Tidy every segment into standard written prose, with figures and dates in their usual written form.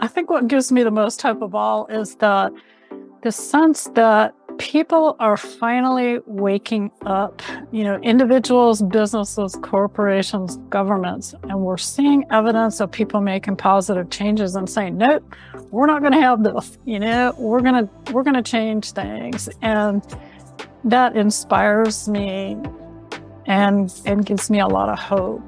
I think what gives me the most hope of all is that the sense that people are finally waking up, individuals, businesses, corporations, governments, and we're seeing evidence of people making positive changes and saying, nope, we're not going to have this, we're going to change things. And that inspires me and gives me a lot of hope.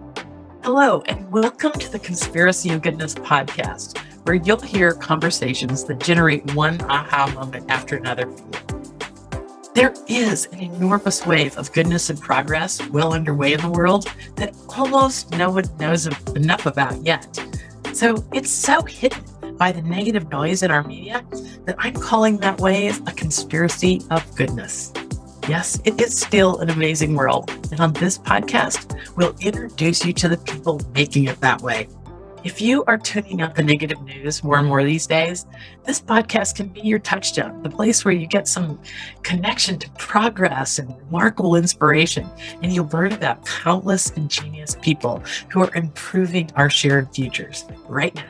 Hello, and welcome to the Conspiracy of Goodness podcast, where you'll hear conversations that generate one aha moment after another. There is an enormous wave of goodness and progress well underway in the world that almost no one knows enough about yet. So it's so hidden by the negative noise in our media that I'm calling that wave a conspiracy of goodness. Yes, it is still an amazing world. And on this podcast, we'll introduce you to the people making it that way. If you are tuning out the negative news more and more these days, this podcast can be your touchstone, the place where you get some connection to progress and remarkable inspiration. And you'll learn about countless ingenious people who are improving our shared futures right now.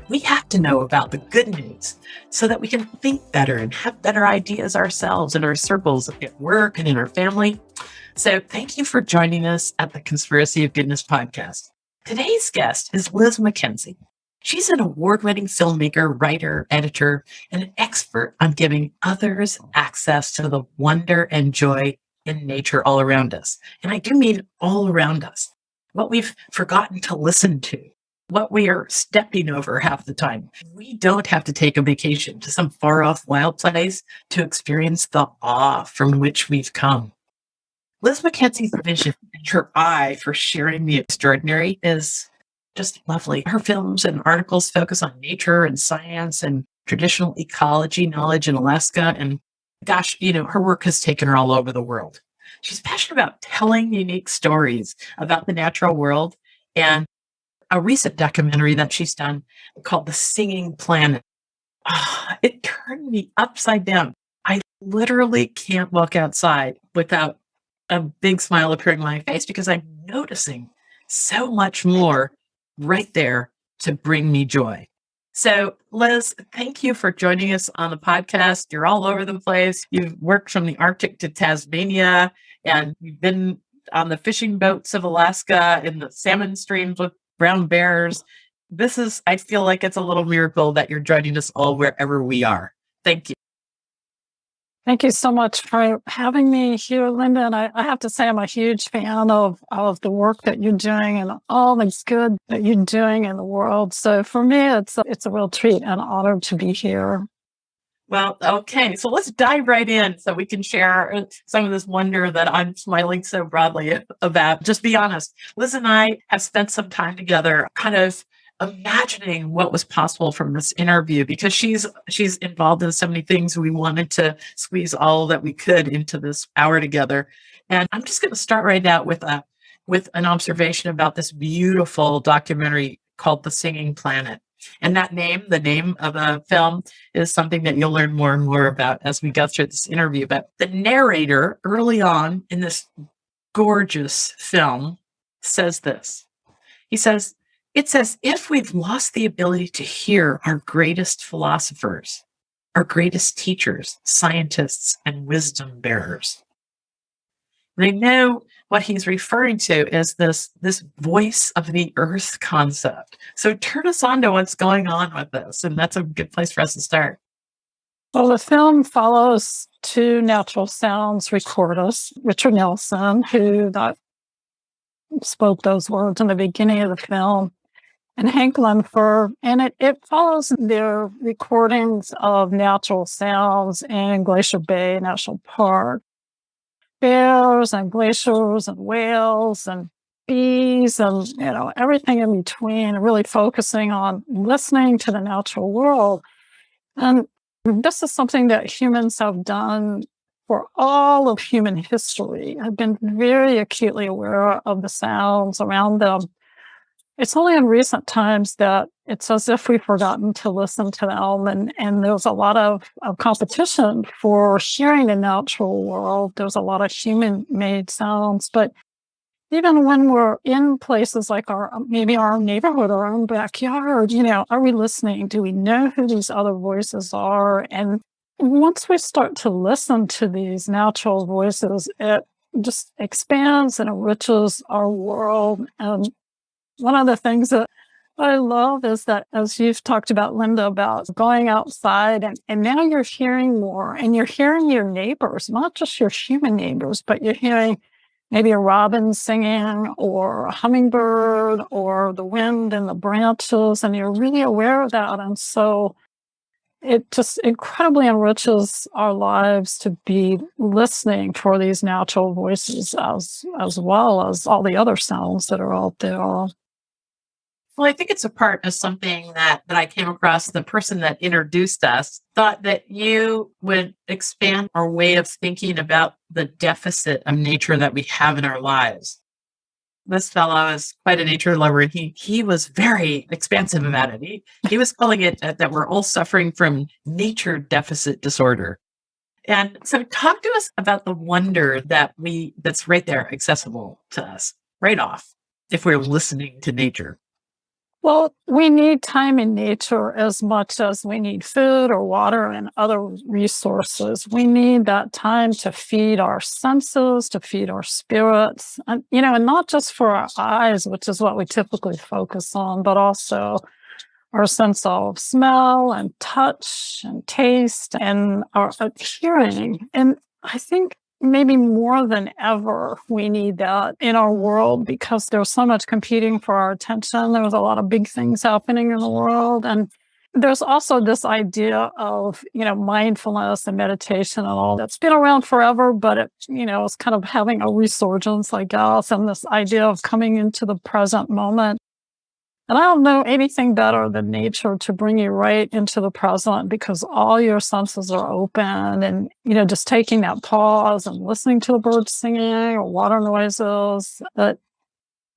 We have to know about the good news so that we can think better and have better ideas ourselves in our circles at work and in our family. So thank you for joining us at the Conspiracy of Goodness podcast. Today's guest is Liz McKenzie. She's an award-winning filmmaker, writer, editor, and an expert on giving others access to the wonder and joy in nature all around us. And I do mean all around us. What we've forgotten to listen to, what we are stepping over half the time. We don't have to take a vacation to some far-off wild place to experience the awe from which we've come. Liz McKenzie's vision and her eye for sharing the extraordinary is just lovely. Her films and articles focus on nature and science and traditional ecology knowledge in Alaska. And gosh, her work has taken her all over the world. She's passionate about telling unique stories about the natural world, and a recent documentary that she's done called The Singing Planet. It turned me upside down. I literally can't walk outside without a big smile appearing on my face because I'm noticing so much more right there to bring me joy. So, Liz, thank you for joining us on the podcast. You're all over the place. You've worked from the Arctic to Tasmania, and you've been on the fishing boats of Alaska in the salmon streams with brown bears. I feel like it's a little miracle that you're joining us all wherever we are. Thank you. Thank you so much for having me here, Linda. And I have to say, I'm a huge fan of the work that you're doing and all the good that you're doing in the world. So for me, it's a real treat and honor to be here. Well, okay. So let's dive right in so we can share some of this wonder that I'm smiling so broadly about. Just be honest. Liz and I have spent some time together kind of imagining what was possible from this interview because she's involved in so many things. We wanted to squeeze all that we could into this hour together. And I'm just going to start right out with an observation about this beautiful documentary called The Singing Planet. And that the name of the film, is something that you'll learn more and more about as we go through this interview. But the narrator early on in this gorgeous film says this. He says, "It's as if we've lost the ability to hear our greatest philosophers, our greatest teachers, scientists, and wisdom bearers." And I know what he's referring to is this voice of the earth concept. So turn us on to what's going on with this. And that's a good place for us to start. Well, the film follows two natural sounds recordists, Richard Nelson, who spoke those words in the beginning of the film, and Hank Lenfer. And it follows their recordings of natural sounds in Glacier Bay National Park. Bears and glaciers and whales and bees and, everything in between, really focusing on listening to the natural world. And this is something that humans have done for all of human history. Have been very acutely aware of the sounds around them. It's only in recent times that it's as if we've forgotten to listen to them. And there's a lot of competition for hearing the natural world. There's a lot of human-made sounds. But even when we're in places like maybe our neighborhood or our own backyard, are we listening? Do we know who these other voices are? And once we start to listen to these natural voices, it just expands and enriches our world. And one of the things that I love is that, as you've talked about, Linda, about going outside, and now you're hearing more, and you're hearing your neighbors, not just your human neighbors, but you're hearing maybe a robin singing or a hummingbird or the wind in the branches, and you're really aware of that. And so it just incredibly enriches our lives to be listening for these natural voices as well as all the other sounds that are out there. Well, I think it's a part of something that I came across. The person that introduced us thought that you would expand our way of thinking about the deficit of nature that we have in our lives. This fellow is quite a nature lover, and he was very expansive about it. He was calling it that we're all suffering from nature deficit disorder. And so talk to us about the wonder that's right there, accessible to us right off if we're listening to nature. Well, we need time in nature as much as we need food or water and other resources. We need that time to feed our senses, to feed our spirits, and not just for our eyes, which is what we typically focus on, but also our sense of smell and touch and taste and our hearing. And I think maybe more than ever, we need that in our world because there's so much competing for our attention. There's a lot of big things happening in the world. And there's also this idea of, mindfulness and meditation and all that's been around forever, but it's kind of having a resurgence, I guess, and this idea of coming into the present moment. And I don't know anything better than nature to bring you right into the present because all your senses are open and, just taking that pause and listening to the birds singing or water noises, that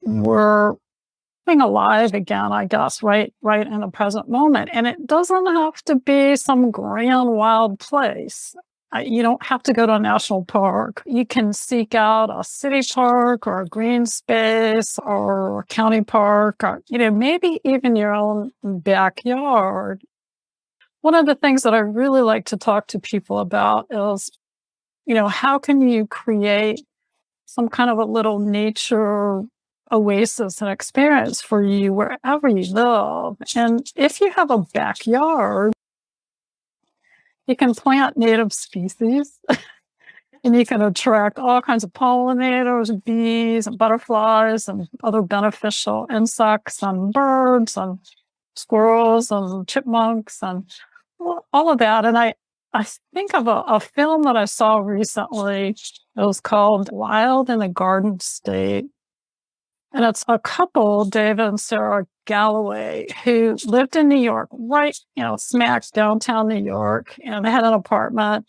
we're being alive again, I guess, right in the present moment. And it doesn't have to be some grand wild place. You don't have to go to a national park. You can seek out a city park or a green space or a county park or, maybe even your own backyard. One of the things that I really like to talk to people about is, how can you create some kind of a little nature oasis and experience for you wherever you live? And if you have a backyard, you can plant native species and you can attract all kinds of pollinators, bees and butterflies and other beneficial insects and birds and squirrels and chipmunks and all of that. And I think of a film that I saw recently. It was called Wild in the Garden State. And it's a couple, David and Sarah Galloway, who lived in New York, right, smack downtown New York, and they had an apartment.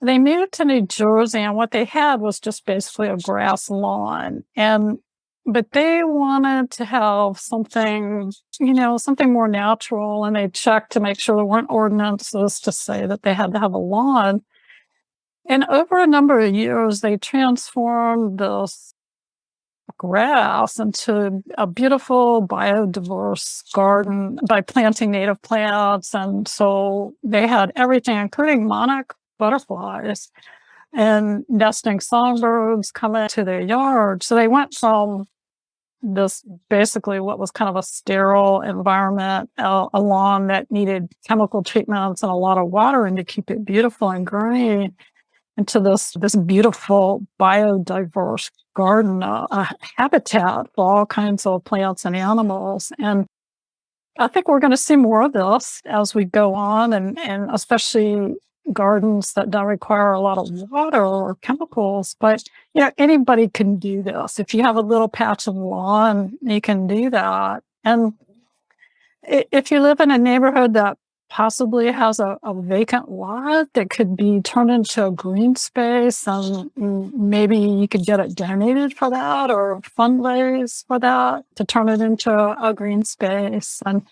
They moved to New Jersey, and what they had was just basically a grass lawn. But they wanted to have something, something more natural, and they checked to make sure there weren't ordinances to say that they had to have a lawn. And over a number of years, they transformed this grass into a beautiful biodiverse garden by planting native plants. And so they had everything, including monarch butterflies and nesting songbirds coming to their yard. So they went from this basically what was kind of a sterile environment, a lawn that needed chemical treatments and a lot of watering to keep it beautiful and green, into this beautiful biodiverse garden, a habitat for all kinds of plants and animals. And I think we're going to see more of this as we go on, and especially gardens that don't require a lot of water or chemicals. But, anybody can do this. If you have a little patch of lawn, you can do that. And if you live in a neighborhood that possibly has a vacant lot that could be turned into a green space, and maybe you could get it donated for that or fundraise for that to turn it into a green space. And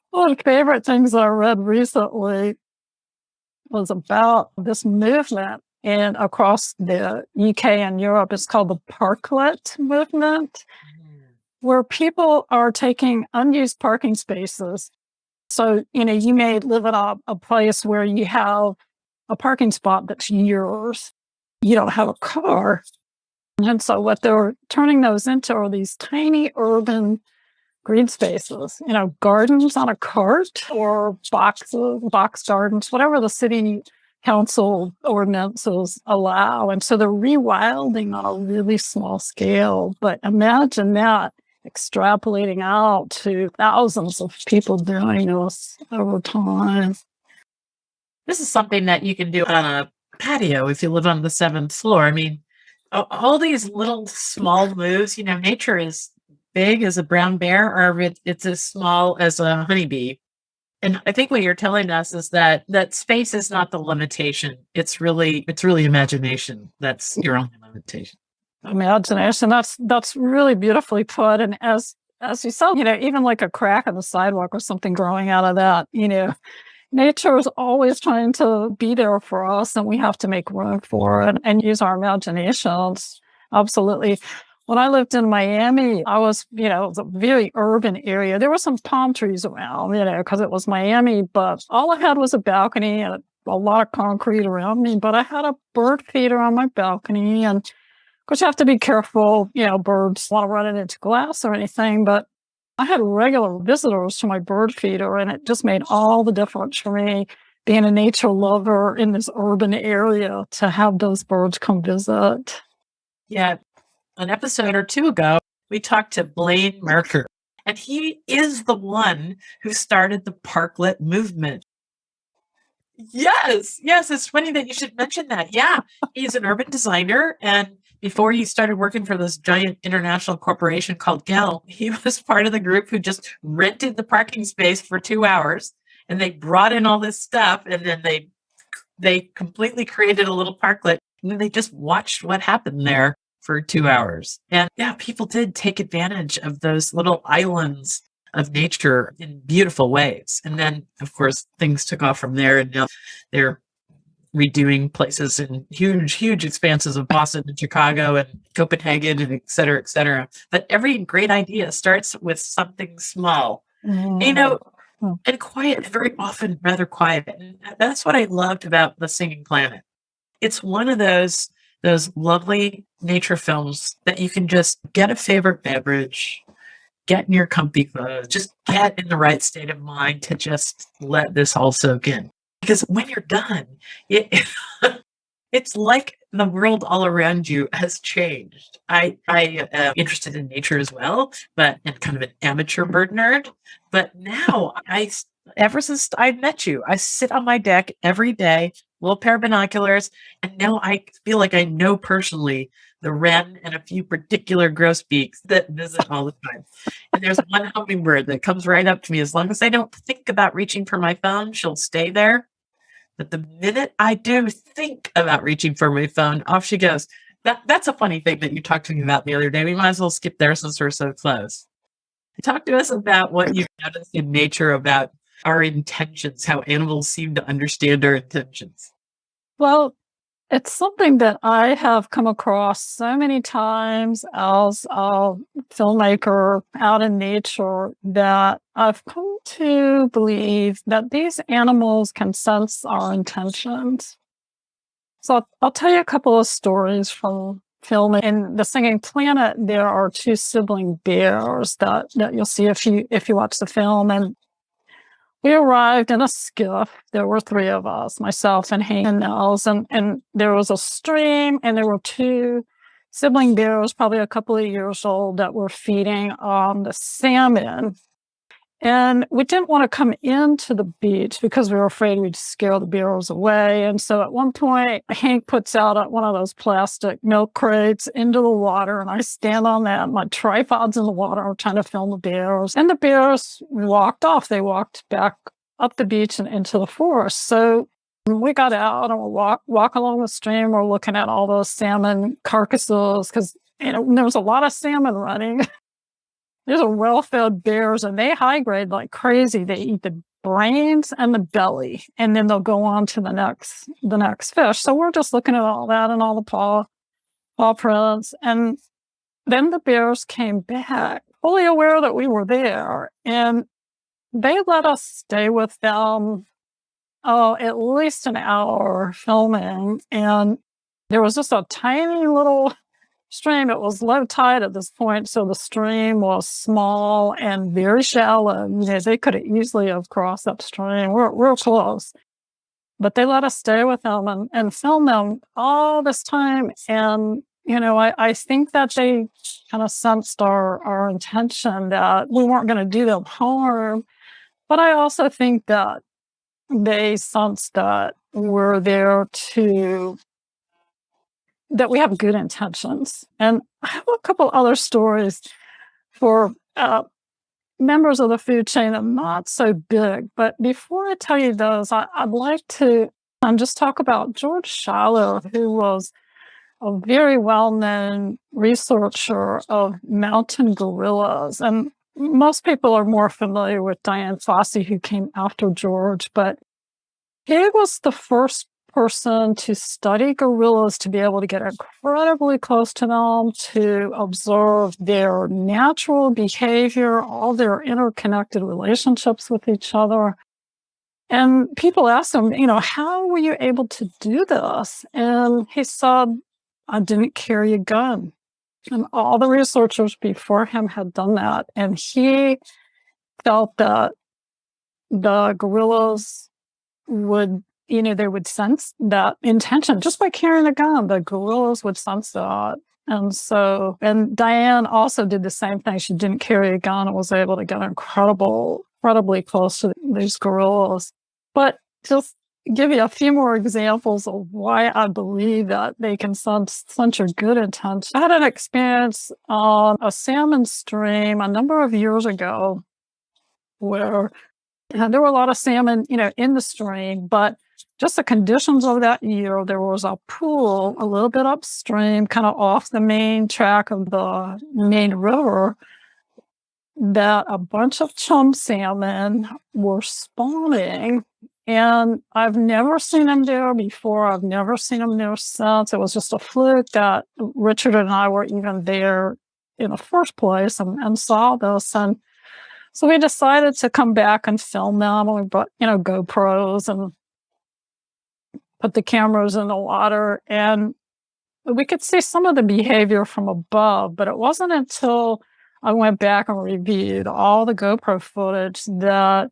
one of the favorite things I read recently was about this movement And across the UK and Europe, it's called the parklet movement, where people are taking unused parking spaces. So, you may live in a place where you have a parking spot that's yours. You don't have a car. And so what they're turning those into are these tiny urban green spaces, gardens on a cart or box gardens, whatever the city council ordinances allow. And so they're rewilding on a really small scale. But imagine that extrapolating out to thousands of people doing this over time. This is something that you can do on a patio if you live on the 7th floor. I mean, all these little small moves, nature is big as a brown bear, or it's as small as a honeybee. And I think what you're telling us is that space is not the limitation. It's really imagination. That's your only limitation. Imagination. That's really beautifully put. And as you saw, even like a crack in the sidewalk or something growing out of that, nature is always trying to be there for us, and we have to make room for it and use our imaginations. Absolutely. When I lived in Miami, I was, it was a very urban area. There were some palm trees around, because it was Miami, but all I had was a balcony and a lot of concrete around me. But I had a bird feeder on my balcony, and of course you have to be careful, birds want to run it into glass or anything, but I had regular visitors to my bird feeder, and it just made all the difference for me, being a nature lover in this urban area, to have those birds come visit. Yeah. An episode or two ago, we talked to Blaine Merker, and he is the one who started the parklet movement. Yes, it's funny that you should mention that. Yeah, he's an urban designer, and before he started working for this giant international corporation called Gell, he was part of the group who just rented the parking space for 2 hours, and they brought in all this stuff, and then they completely created a little parklet, and then they just watched what happened there for 2 hours. And yeah, people did take advantage of those little islands of nature in beautiful ways. And then, of course, things took off from there, and now they're redoing places in huge expanses of Boston and Chicago and Copenhagen and et cetera, et cetera. But every great idea starts with something small, and quiet, very often rather quiet. And that's what I loved about The Singing Planet. It's one of those lovely nature films that you can just get a favorite beverage, get in your comfy clothes, just get in the right state of mind to just let this all soak in. Because when you're done, it's like the world all around you has changed. I am interested in nature as well, and kind of an amateur bird nerd. But now, ever since I met you, I sit on my deck every day, little pair of binoculars, and now I feel like I know personally the wren and a few particular grosbeaks that visit all the time. And there's one hummingbird that comes right up to me. As long as I don't think about reaching for my phone, she'll stay there. But the minute I do think about reaching for my phone, off she goes. That's a funny thing that you talked to me about the other day. We might as well skip there since we're so close. Talk to us about what you've noticed in nature about our intentions, how animals seem to understand our intentions. Well, it's something that I have come across so many times as a filmmaker out in nature, that I've come to believe that these animals can sense our intentions. So I'll tell you a couple of stories from filming. In The Singing Planet, there are 2 sibling bears that you'll see if you watch the film. And we arrived in a skiff. There were 3 of us, myself and Hank and Nels, and there was a stream, and there were 2 sibling bears, probably a couple of years old, that were feeding on the salmon. And we didn't want to come into the beach because we were afraid we'd scare the bears away. And so at one point, Hank puts out one of those plastic milk crates into the water, and I stand on that. My tripod's in the water. I'm trying to film the bears. And the bears walked off. They walked back up the beach and into the forest. So we got out and we walk along the stream. We're looking at all those salmon carcasses because there was a lot of salmon running. These are well-fed bears, and they high grade like crazy. They eat the brains and the belly, and then they'll go on to the next fish. So we're just looking at all that and all the paw prints. And then the bears came back, fully aware that we were there, and they let us stay with them at least an hour filming. And there was just a tiny little stream. It was low tide at this point, so the stream was small and very shallow. They could have easily have crossed upstream. We're close. But they let us stay with them and film them all this time. And, I think that they kind of sensed our intention that we weren't going to do them harm. But I also think that they sensed that we're there that we have good intentions. And I have a couple other stories for members of the food chain that are not so big. But before I tell you those, I'd like to just talk about George Shiloh, who was a very well-known researcher of mountain gorillas. And most people are more familiar with Diane Fossey, who came after George, but he was the first person to study gorillas, to be able to get incredibly close to them, to observe their natural behavior, all their interconnected relationships with each other. And people asked him, how were you able to do this? And he said, I didn't carry a gun. And all the researchers before him had done that. And he felt that the gorillas would, they would sense that intention just by carrying a gun. The gorillas would sense that. And Diane also did the same thing. She didn't carry a gun and was able to get incredibly close to these gorillas. But just give you a few more examples of why I believe that they can sense such a good intent. I had an experience on a salmon stream a number of years ago where there were a lot of salmon, in the stream, but just the conditions of that year, there was a pool a little bit upstream, kind of off the main track of the main river, that a bunch of chum salmon were spawning. And I've never seen them there before. I've never seen them there since. It was just a fluke that Richard and I were even there in the first place and saw this. And so we decided to come back and film them. And we brought, GoPros and put the cameras in the water. And we could see some of the behavior from above. But it wasn't until I went back and reviewed all the GoPro footage that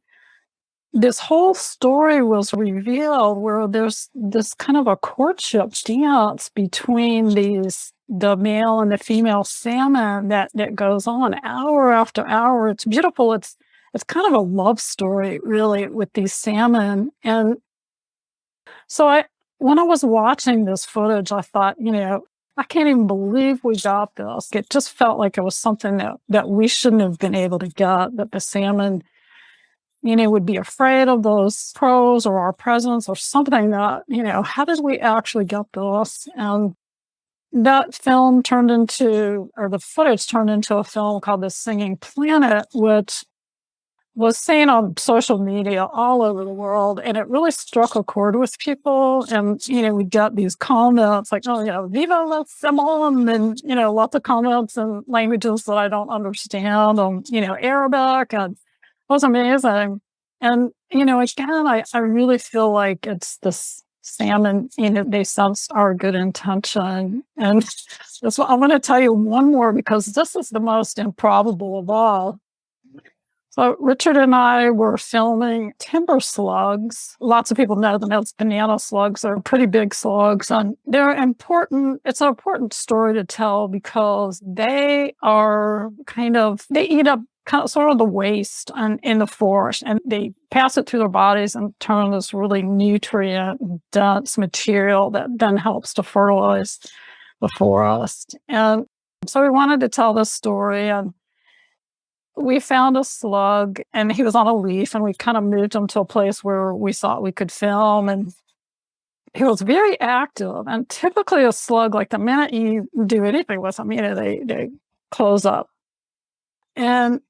this whole story was revealed, where there's this kind of a courtship dance between the male and the female salmon that goes on hour after hour. It's beautiful. It's kind of a love story, really, with these salmon. And so when I was watching this footage, I thought, I can't even believe we got this. It just felt like it was something that we shouldn't have been able to get, that the salmon would be afraid of those pros or our presence or something that, how did we actually get this? And that film the footage turned into a film called The Singing Planet, which was seen on social media all over the world. And it really struck a chord with people. And, we got these comments like, oh, Viva la Simon, and, lots of comments in languages that I don't understand, Arabic, and it was amazing. And, again, I really feel like it's this salmon, they sense our good intention. And that's what I'm going to tell you one more, because this is the most improbable of all. So Richard and I were filming timber slugs. Lots of people know them as banana slugs. They're pretty big slugs, and they're important. It's an important story to tell because they are they eat up sort of the waste in the forest, and they pass it through their bodies and turn this really nutrient-dense material that then helps to fertilize the forest. And so we wanted to tell this story, and we found a slug, and he was on a leaf, and we kind of moved him to a place where we thought we could film, and he was very active. And typically a slug, like the minute you do anything with them, they close up. And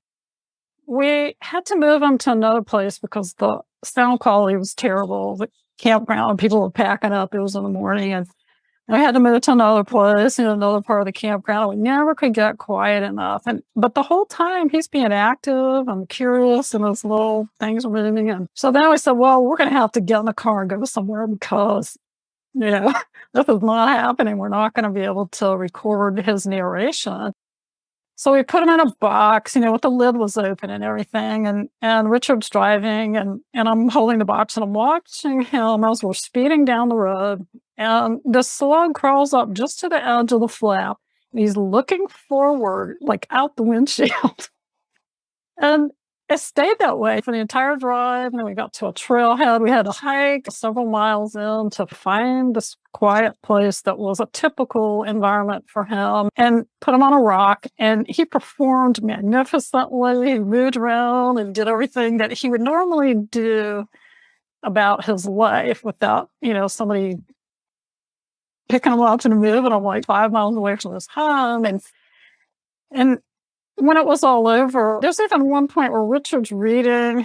we had to move him to another place because the sound quality was terrible. The campground, people were packing up. It was in the morning, and I had to move to another place in another part of the campground. We never could get quiet enough. But the whole time he's being active and curious and those little things are moving. And so then we said, well, we're going to have to get in the car and go somewhere because, this is not happening. We're not going to be able to record his narration. So we put him in a box, with the lid was open and everything. And Richard's driving and I'm holding the box and I'm watching him as we're speeding down the road. And the slug crawls up just to the edge of the flap. And he's looking forward, like out the windshield. And it stayed that way for the entire drive. And then we got to a trailhead. We had to hike several miles in to find this quiet place that was a typical environment for him and put him on a rock. And he performed magnificently. He moved around and did everything that he would normally do about his life without, somebody picking him up and moving him like 5 miles away from his home. And when it was all over, there's even one point where Richard's reading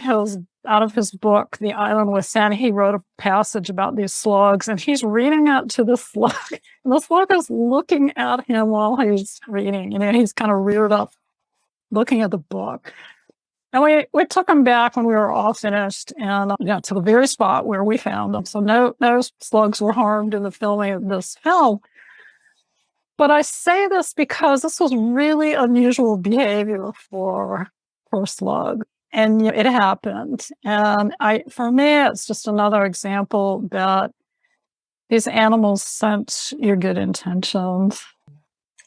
out of his book, The Island with Sand. He wrote a passage about these slugs, and he's reading it to the slug. And the slug is looking at him while he's reading. He's kind of reared up, looking at the book. And we took him back when we were all finished and to the very spot where we found them. So no slugs were harmed in the filming of this film. But I say this because this was really unusual behavior for a slug. And it happened. And for me, it's just another example that these animals sense your good intentions.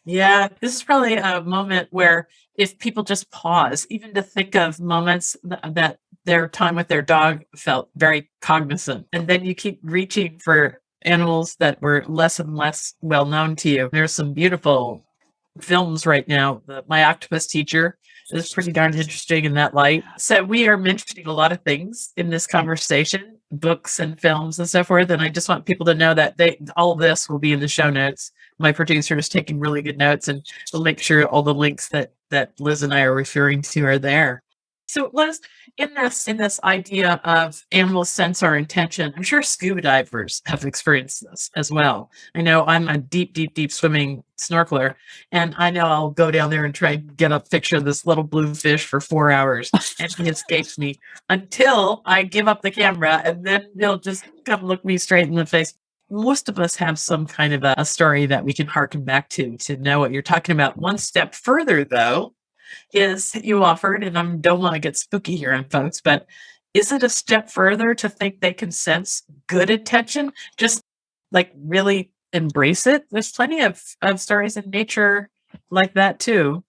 Yeah, this is probably a moment where if people just pause, even to think of moments that their time with their dog felt very cognizant, and then you keep reaching for animals that were less and less well known to you. There's some beautiful films right now. My Octopus Teacher is pretty darn interesting in that light. So we are mentioning a lot of things in this conversation, books and films and so forth. And I just want people to know that all this will be in the show notes. My producer is taking really good notes, and we'll make sure all the links that Liz and I are referring to are there. So Liz, in this idea of animals sense our intention, I'm sure scuba divers have experienced this as well. I know I'm a deep swimming snorkeler, and I know I'll go down there and try and get a picture of this little blue fish for 4 hours, and he escapes me until I give up the camera, and then he'll just come look me straight in the face. Most of us have some kind of a story that we can harken back to know what you're talking about. One step further, though, is you offered, and I don't want to get spooky here on folks, but is it a step further to think they can sense good intention? Just like really embrace it? There's plenty of stories in nature like that too,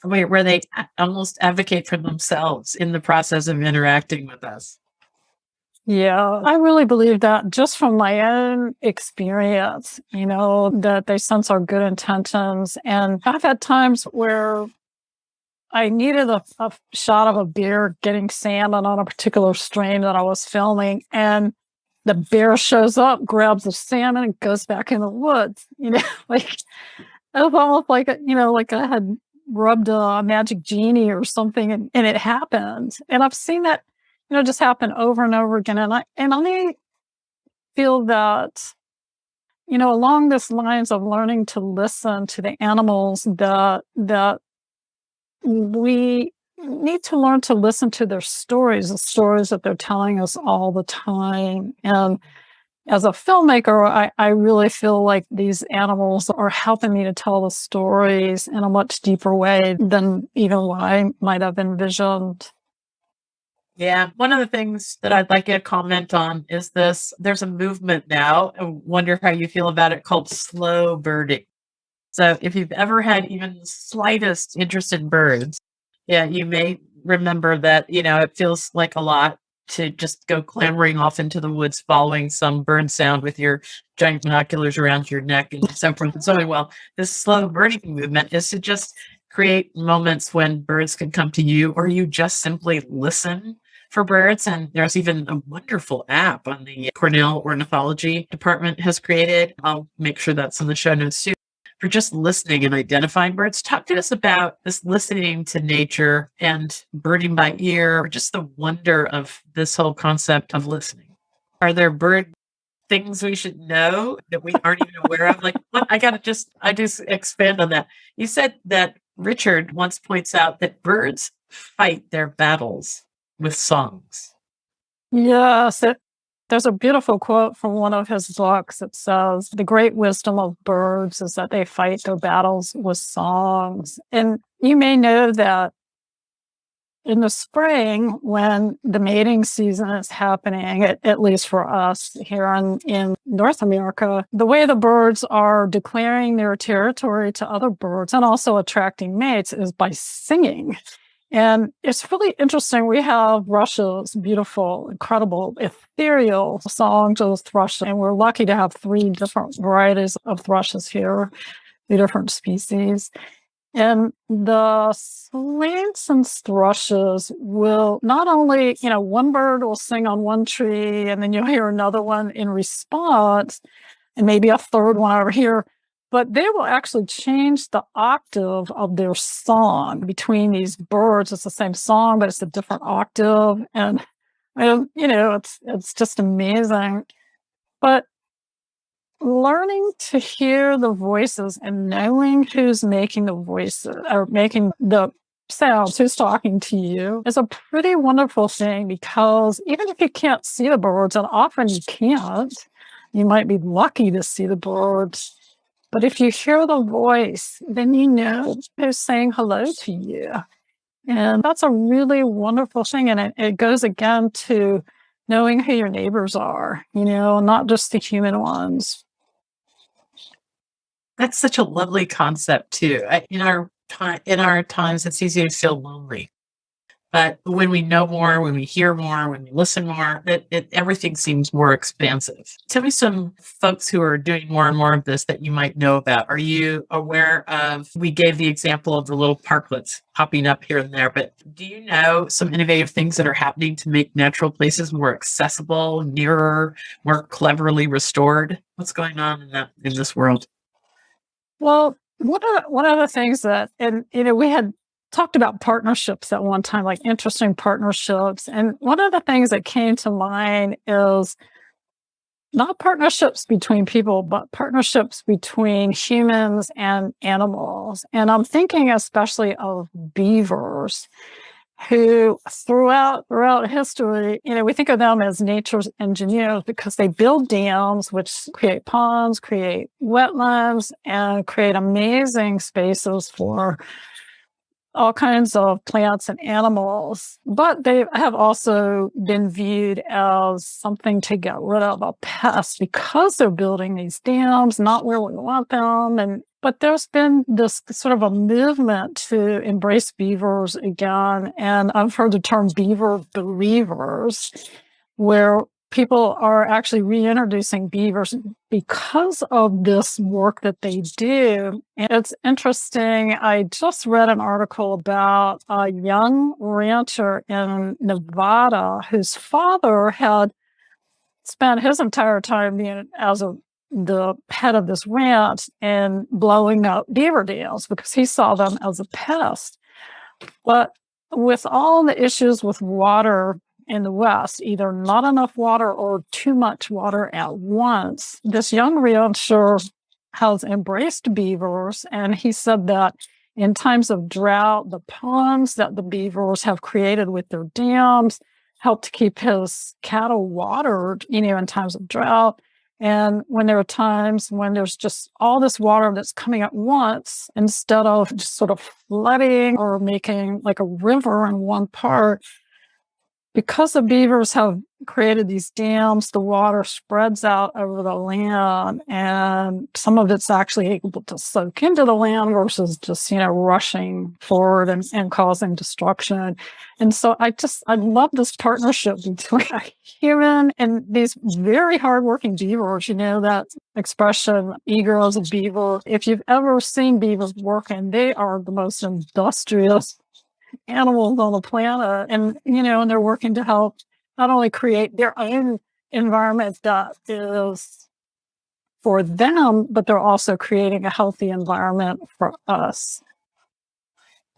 where they almost advocate for themselves in the process of interacting with us. Yeah, I really believe that just from my own experience, that they sense our good intentions. And I've had times where I needed a shot of a bear getting salmon on a particular stream that I was filming, and the bear shows up, grabs the salmon, and goes back in the woods. Like it was almost like like I had rubbed a magic genie or something, and it happened. And I've seen that just happen over and over again. And I feel that along this lines of learning to listen to the animals, that we need to learn to listen to their stories, the stories that they're telling us all the time. And as a filmmaker, I really feel like these animals are helping me to tell the stories in a much deeper way than even what I might have envisioned. Yeah. One of the things that I'd like you to comment on is this. There's a movement now, I wonder how you feel about it, called slow birding. So if you've ever had even the slightest interest in birds, you may remember that, it feels like a lot to just go clambering off into the woods, following some bird sound with your giant binoculars around your neck and so forth and so on. Well, this slow birding movement is to just create moments when birds can come to you, or you just simply listen for birds. And there's even a wonderful app on the Cornell Ornithology Department has created. I'll make sure that's in the show notes too. for just listening and identifying birds. Talk to us about this listening to nature and birding by ear, or just the wonder of this whole concept of listening. Are there bird things we should know that we aren't even aware of? Like, what? I just expand on that. You said that Richard once points out that birds fight their battles with songs. Yes, there's a beautiful quote from one of his books that says, "The great wisdom of birds is that they fight their battles with songs." And you may know that in the spring, when the mating season is happening, at least for us here in North America, the way the birds are declaring their territory to other birds and also attracting mates is by singing. And it's really interesting. We have Russia's beautiful, incredible, ethereal songs of thrush, and we're lucky to have 3 different varieties of thrushes here, 3 different species. And the swains and thrushes will not only, one bird will sing on one tree, and then you'll hear another one in response, and maybe a third one over here, but they will actually change the octave of their song between these birds. It's the same song, but it's a different octave. And, it's just amazing. But learning to hear the voices and knowing who's making the voices or making the sounds, who's talking to you, is a pretty wonderful thing, because even if you can't see the birds, and often you can't, you might be lucky to see the birds. But if you hear the voice, then you know who's saying hello to you. And that's a really wonderful thing. And it goes again to knowing who your neighbors are, not just the human ones. That's such a lovely concept too. In our times, it's easy to feel lonely. But when we know more, when we hear more, when we listen more, everything seems more expansive. Tell me some folks who are doing more and more of this that you might know about. Are you aware of, we gave the example of the little parklets popping up here and there, but do you know some innovative things that are happening to make natural places more accessible, nearer, more cleverly restored? What's going on in this world? Well, one of the things that, and we had talked about partnerships at one time, like interesting partnerships. And one of the things that came to mind is not partnerships between people, but partnerships between humans and animals. And I'm thinking especially of beavers, who throughout history, we think of them as nature's engineers, because they build dams, which create ponds, create wetlands, and create amazing spaces for all kinds of plants and animals. But they have also been viewed as something to get rid of, a pest, because they're building these dams not where we want them. But there's been this sort of a movement to embrace beavers again. And I've heard the term beaver believers, where people are actually reintroducing beavers because of this work that they do. And it's interesting. I just read an article about a young rancher in Nevada whose father had spent his entire time being the head of this ranch and blowing up beaver dams because he saw them as a pest. But with all the issues with water in the West, either not enough water or too much water at once, this young rancher has embraced beavers. And he said that in times of drought, the ponds that the beavers have created with their dams help to keep his cattle watered, in times of drought. And when there are times when there's just all this water that's coming at once, instead of just sort of flooding or making like a river in one part, because the beavers have created these dams, the water spreads out over the land, and some of it's actually able to soak into the land versus just, rushing forward and causing destruction. And so I love this partnership between a human and these very hardworking beavers. That expression, eager as a beaver. If you've ever seen beavers working, they are the most industrious animals on the planet, and they're working to help not only create their own environment that is for them, but they're also creating a healthy environment for us.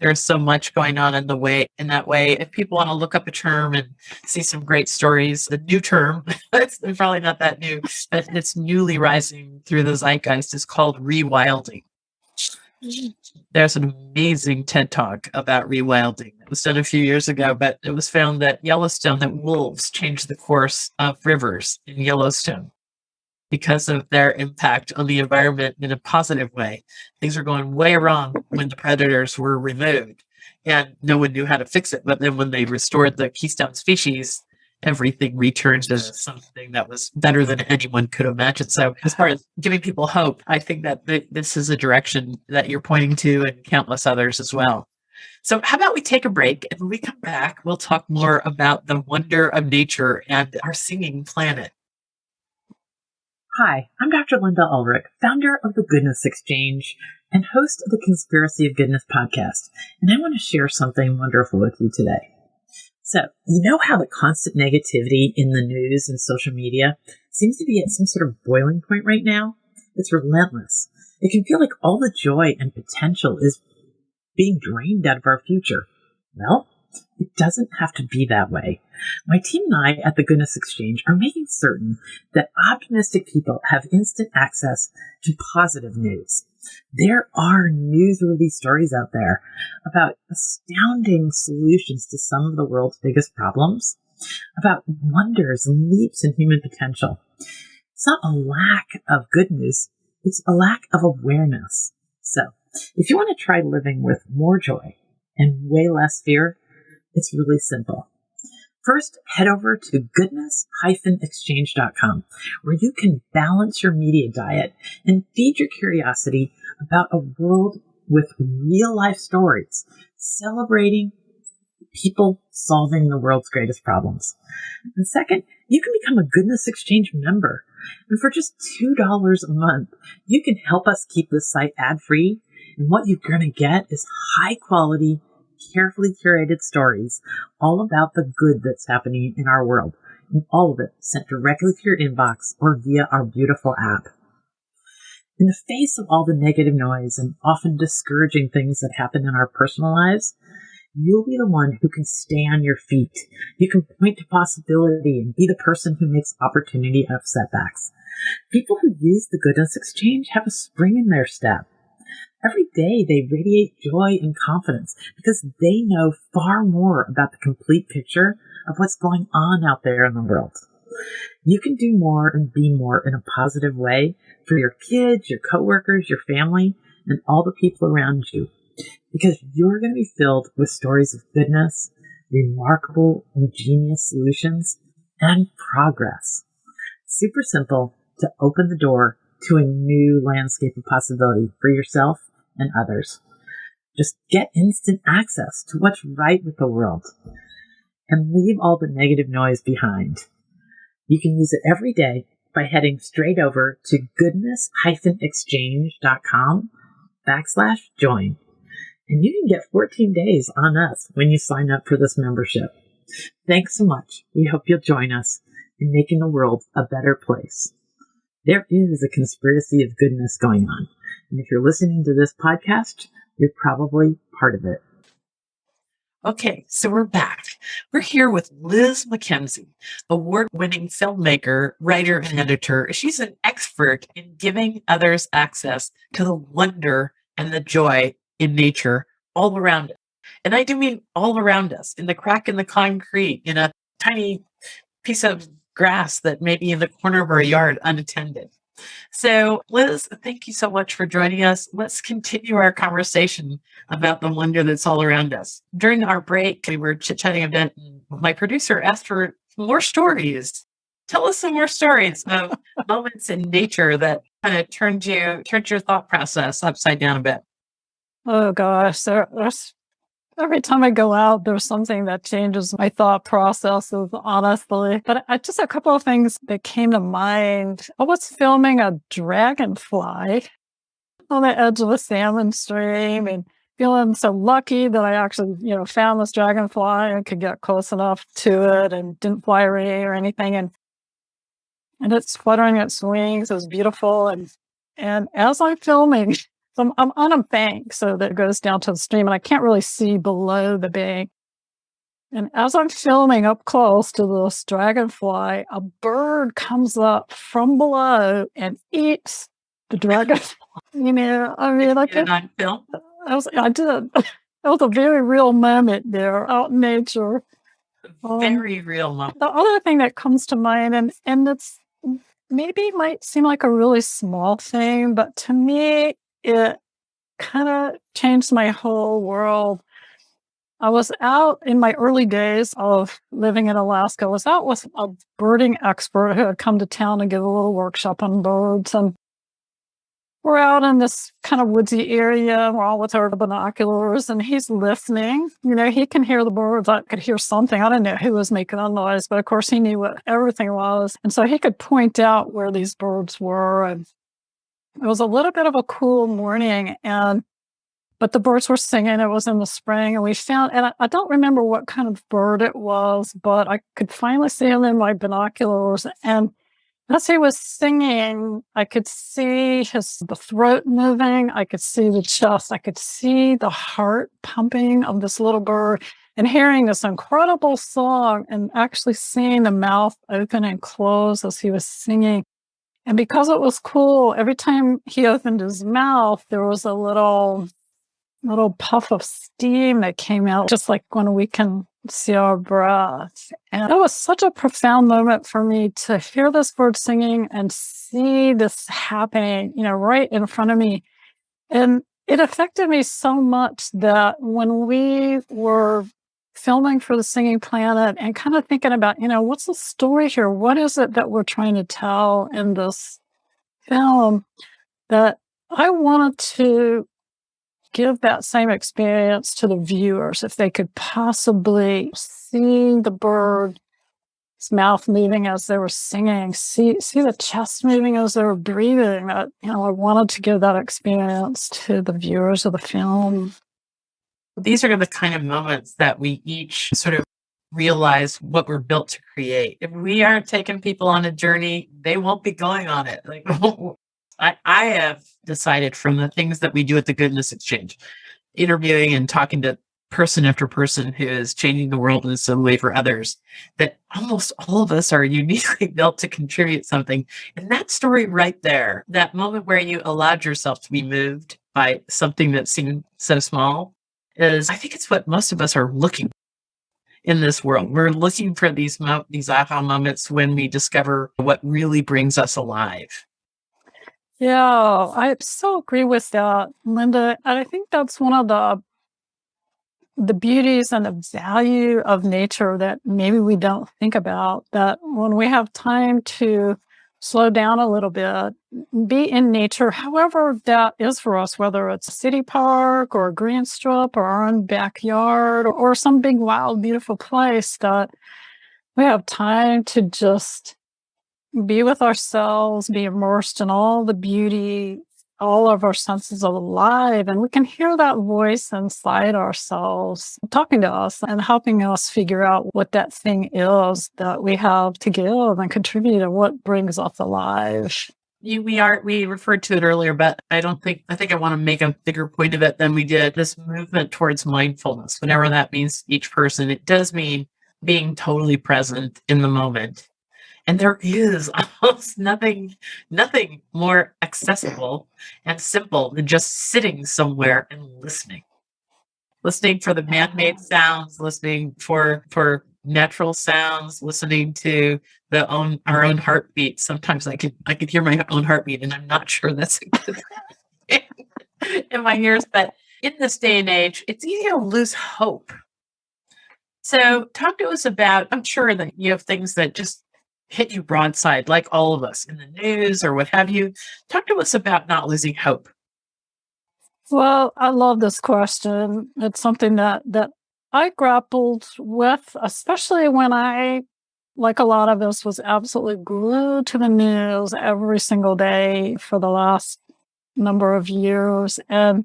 There's so much going on in that way. If people want to look up a term and see some great stories, the new term, it's probably not that new, but it's newly rising through the zeitgeist, is called rewilding. There's an amazing TED Talk about rewilding. It was done a few years ago, but it was found that wolves changed the course of rivers in Yellowstone because of their impact on the environment in a positive way. Things were going way wrong when the predators were removed, and no one knew how to fix it. But then when they restored the keystone species, everything returned to something that was better than anyone could imagine. So as far as giving people hope, I think that this is a direction that you're pointing to, and countless others as well. So how about we take a break, and when we come back, we'll talk more about the wonder of nature and our singing planet. Hi, I'm Dr. Linda Ulrich, founder of the Goodness Exchange and host of the Conspiracy of Goodness podcast, and I want to share something wonderful with you today. So, you know how the constant negativity in the news and social media seems to be at some sort of boiling point right now? It's relentless. It can feel like all the joy and potential is being drained out of our future. Well, it doesn't have to be that way. My team and I at the Goodness Exchange are making certain that optimistic people have instant access to positive news. There are newsworthy stories out there about astounding solutions to some of the world's biggest problems, about wonders and leaps in human potential. It's not a lack of good news, it's a lack of awareness. So, if you want to try living with more joy and way less fear, it's really simple. First, head over to goodness-exchange.com, where you can balance your media diet and feed your curiosity about a world with real-life stories, celebrating people solving the world's greatest problems. And second, you can become a Goodness Exchange member. And for just $2 a month, you can help us keep this site ad-free. And what you're going to get is high-quality, carefully curated stories all about the good that's happening in our world, and all of it sent directly to your inbox or via our beautiful app. In the face of all the negative noise and often discouraging things that happen in our personal lives, you'll be the one who can stay on your feet. You can point to possibility and be the person who makes opportunity out of setbacks. People who use the Goodness Exchange have a spring in their step. Every day they radiate joy and confidence because they know far more about the complete picture of what's going on out there in the world. You can do more and be more in a positive way for your kids, your coworkers, your family, and all the people around you, because you're going to be filled with stories of goodness, remarkable, ingenious solutions, and progress. Super simple to open the door to a new landscape of possibility for yourself and others. Just get instant access to what's right with the world and leave all the negative noise behind. You can use it every day by heading straight over to goodness-exchange.com/join. And you can get 14 days on us when you sign up for this membership. Thanks so much. We hope you'll join us in making the world a better place. There is a conspiracy of goodness going on. And if you're listening to this podcast, you're probably part of it. Okay, so we're back. We're here with Liz McKenzie, award-winning filmmaker, writer, and editor. She's an expert in giving others access to the wonder and the joy in nature all around us. And I do mean all around us, in the crack in the concrete, in a tiny piece of grass that may be in the corner of our yard unattended. So, Liz, thank you so much for joining us. Let's continue our conversation about the wonder that's all around us. During our break, we were chit-chatting a bit, and my producer asked for more stories. Tell us some more stories of moments in nature that kind of turned your thought process upside down a bit. Oh gosh, there's every time I go out, there's something that changes my thought processes, honestly. But I just a couple of things that came to mind. I was filming a dragonfly on the edge of a salmon stream and feeling so lucky that I actually, found this dragonfly and could get close enough to it and didn't fly away or anything. And and it's fluttering its wings. It was beautiful. And as I'm filming, I'm on a bank, so that goes down to the stream, and I can't really see below the bank. And as I'm filming up close to this dragonfly, a bird comes up from below and eats the dragonfly. I mean, Get it on film. I did. That was a very real moment there out in nature. Very real moment. The other thing that comes to mind, and it's maybe might seem like a really small thing, but to me, it kind of changed my whole world. I was out in my early days of living in Alaska. I was out with a birding expert who had come to town and give a little workshop on birds. And we're out in this kind of woodsy area. We're all with our binoculars, and he's listening. He can hear the birds. I could hear something. I don't know who was making a noise, but of course he knew what everything was. And so he could point out where these birds were. And it was a little bit of a cool morning, but the birds were singing. It was in the spring, and we found, and I don't remember what kind of bird it was, but I could finally see him in my binoculars. And as he was singing, I could see the throat moving. I could see the chest. I could see the heart pumping of this little bird, and hearing this incredible song and actually seeing the mouth open and close as he was singing. And because it was cool, every time he opened his mouth, there was a little puff of steam that came out, just like when we can see our breath. And that was such a profound moment for me to hear this bird singing and see this happening, right in front of me. And it affected me so much that when we were filming for the Singing Planet and kind of thinking about, what's the story here? What is it that we're trying to tell in this film? That I wanted to give that same experience to the viewers if they could possibly see the bird's mouth moving as they were singing, see the chest moving as they were breathing. That I wanted to give that experience to the viewers of the film. These are the kind of moments that we each sort of realize what we're built to create. If we aren't taking people on a journey, they won't be going on it. Like, I have decided from the things that we do at the Goodness Exchange, interviewing and talking to person after person who is changing the world in some way for others, that almost all of us are uniquely built to contribute something. And that story right there, that moment where you allowed yourself to be moved by something that seemed so small, I think it's what most of us are looking in this world. We're looking for these aha moments when we discover what really brings us alive. Yeah, I so agree with that, Linda. And I think that's one of the beauties and the value of nature that maybe we don't think about, that when we have time to slow down a little bit, be in nature, however that is for us, whether it's a city park or a green strip or our own backyard or some big, wild, beautiful place, that we have time to just be with ourselves, be immersed in all the beauty, all of our senses are alive, and we can hear that voice inside ourselves talking to us and helping us figure out what that thing is that we have to give and contribute and what brings us alive. We referred to it earlier, but I think I want to make a bigger point of it than we did. This movement towards mindfulness, whatever that means to each person, it does mean being totally present in the moment. And there is almost nothing more accessible and simple than just sitting somewhere and listening for the man-made sounds, listening for natural sounds, listening to our own heartbeat. Sometimes I could hear my own heartbeat, and I'm not sure that's a good thing in my ears. But in this day and age, it's easy to lose hope. So talk to us about, I'm sure that you have things that just hit you broadside, like all of us in the news or what have you. Talk to us about not losing hope. Well, I love this question. It's something that I grappled with, especially when I, like a lot of us, was absolutely glued to the news every single day for the last number of years. And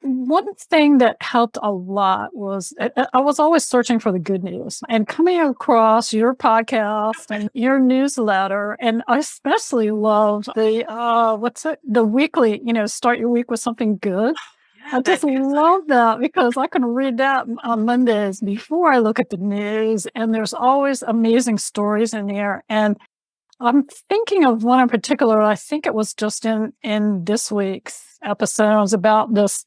one thing that helped a lot was I was always searching for the good news and coming across your podcast and your newsletter. And I especially love the weekly, start your week with something good. I just love that because I can read that on Mondays before I look at the news, and there's always amazing stories in there. And I'm thinking of one in particular. I think it was just in this week's episode. It was about this.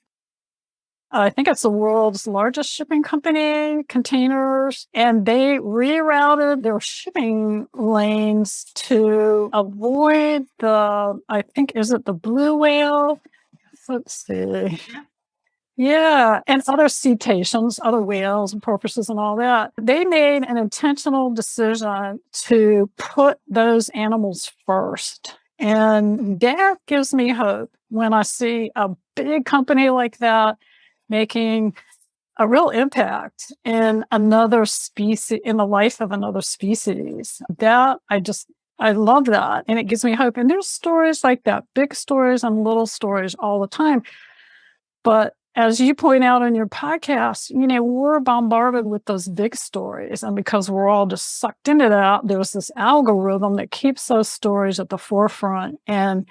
I think it's the world's largest shipping company, containers, and they rerouted their shipping lanes to avoid is it the blue whale? Let's see. Yeah, and other cetaceans, other whales and porpoises and all that. They made an intentional decision to put those animals first. And that gives me hope when I see a big company like that making a real impact in another species, in the life of another species. I love that. And it gives me hope. And there's stories like that, big stories and little stories all the time. But as you point out in your podcast, we're bombarded with those big stories. And because we're all just sucked into that, there's this algorithm that keeps those stories at the forefront. And,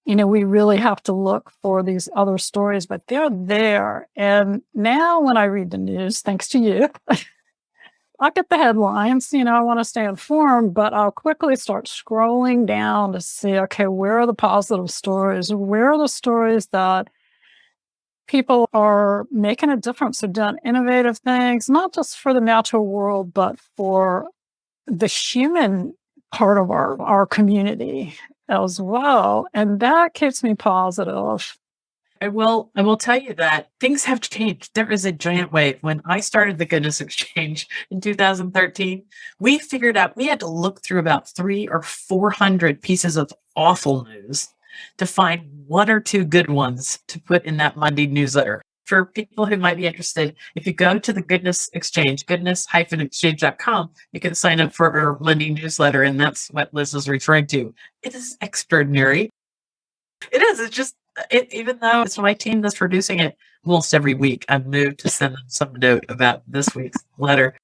we really have to look for these other stories, but they're there. And now when I read the news, thanks to you, I get the headlines, I want to stay informed, but I'll quickly start scrolling down to see, okay, where are the positive stories? Where are the stories that people are making a difference, have done innovative things, not just for the natural world, but for the human part of our community as well. And that keeps me positive. I will tell you that things have changed. There is a giant wave. When I started the Goodness Exchange in 2013, we figured out we had to look through about 300 or 400 pieces of awful news to find one or two good ones to put in that Monday newsletter. For people who might be interested, if you go to the Goodness Exchange, goodness-exchange.com, you can sign up for our Monday newsletter, and that's what Liz is referring to. It is extraordinary. It is. It's just, even though it's my team that's producing it almost every week, I'm moved to send them some note about this week's letter.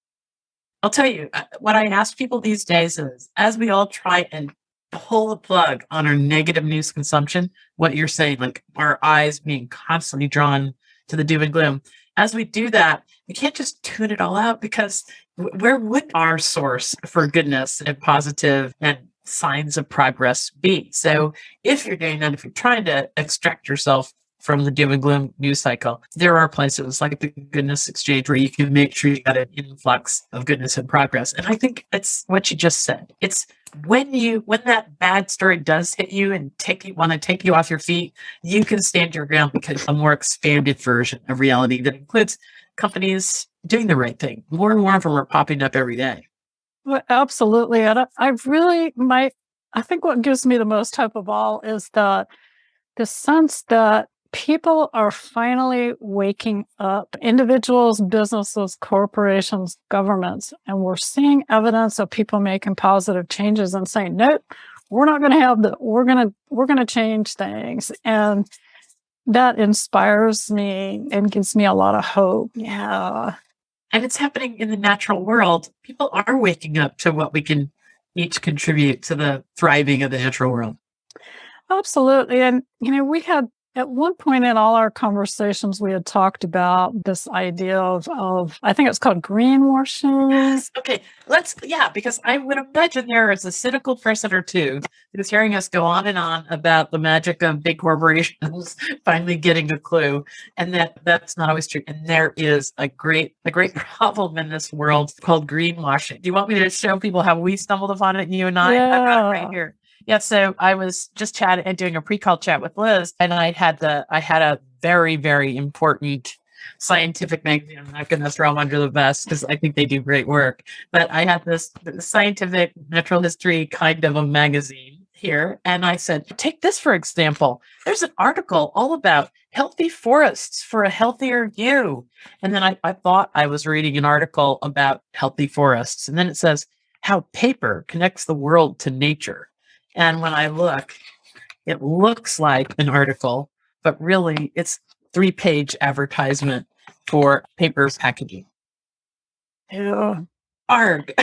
I'll tell you, what I ask people these days is, as we all try and pull the plug on our negative news consumption, what you're saying, like our eyes being constantly drawn to the doom and gloom. As we do that, we can't just tune it all out, because where would our source for goodness and positive and signs of progress be? So if you're doing that, if you're trying to extract yourself from the doom and gloom news cycle, there are places like the Goodness Exchange where you can make sure you got an influx of goodness and progress. And I think it's what you just said. It's when that bad story does hit you and want to take you off your feet, you can stand your ground because a more expanded version of reality that includes companies doing the right thing. More and more of them are popping up every day. Well, absolutely. And I think what gives me the most hope of all is the sense that people are finally waking up, individuals, businesses, corporations, governments, and we're seeing evidence of people making positive changes and saying, nope, we're not going to have we're going to change things. And that inspires me and gives me a lot of hope. Yeah. And it's happening in the natural world. People are waking up to what we can each contribute to the thriving of the natural world. Absolutely. And, we had, at one point in all our conversations, we had talked about this idea of I think it's called greenwashing. Yes. Okay. Because I would imagine there is a cynical person or two who's hearing us go on and on about the magic of big corporations finally getting a clue, and that's not always true. And there is a great problem in this world called greenwashing. Do you want me to show people how we stumbled upon it, you and I? Yeah. I've got it right here. Yeah, so I was just chatting and doing a pre-call chat with Liz, and I had a very, very important scientific magazine. I'm not going to throw them under the bus because I think they do great work, but I had this scientific natural history kind of a magazine here, and I said, take this for example. There's an article all about healthy forests for a healthier you, and then I thought I was reading an article about healthy forests, and then it says how paper connects the world to nature. And when I look, it looks like an article, but really it's 3-page advertisement for paper packaging. Yeah. Arg.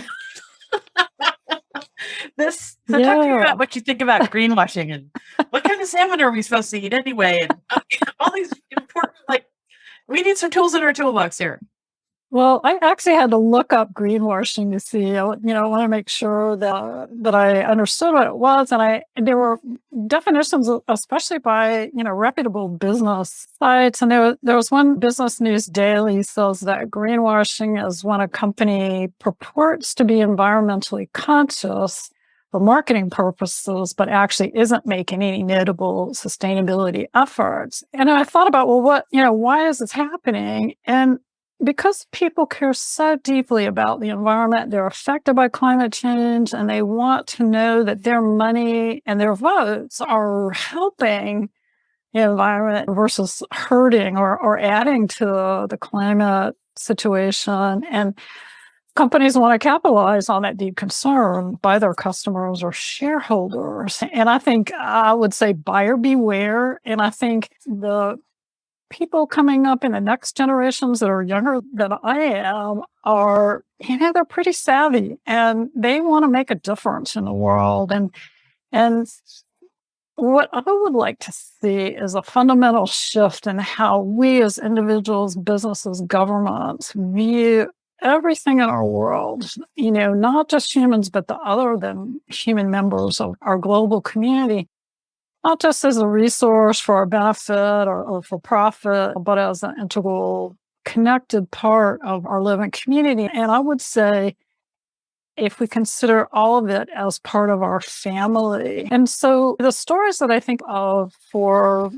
So talk to me about what you think about greenwashing and what kind of salmon are we supposed to eat anyway? And all these important, we need some tools in our toolbox here. Well, I actually had to look up greenwashing to see, I want to make sure that I understood what it was. And there were definitions, especially by, reputable business sites. And there was one Business News Daily says that greenwashing is when a company purports to be environmentally conscious for marketing purposes, but actually isn't making any notable sustainability efforts. And I thought about, well, why is this happening? And because people care so deeply about the environment, they're affected by climate change, and they want to know that their money and their votes are helping the environment versus hurting or adding to the climate situation. And companies want to capitalize on that deep concern by their customers or shareholders. And I would say buyer beware. And I think the people coming up in the next generations that are younger than I am they're pretty savvy, and they want to make a difference in the world. And what I would like to see is a fundamental shift in how we as individuals, businesses, governments view everything in our world, not just humans, but the other than human members of our global community. Not just as a resource for our benefit or for profit, but as an integral, connected part of our living community. And I would say, if we consider all of it as part of our family. And so the stories that I think of for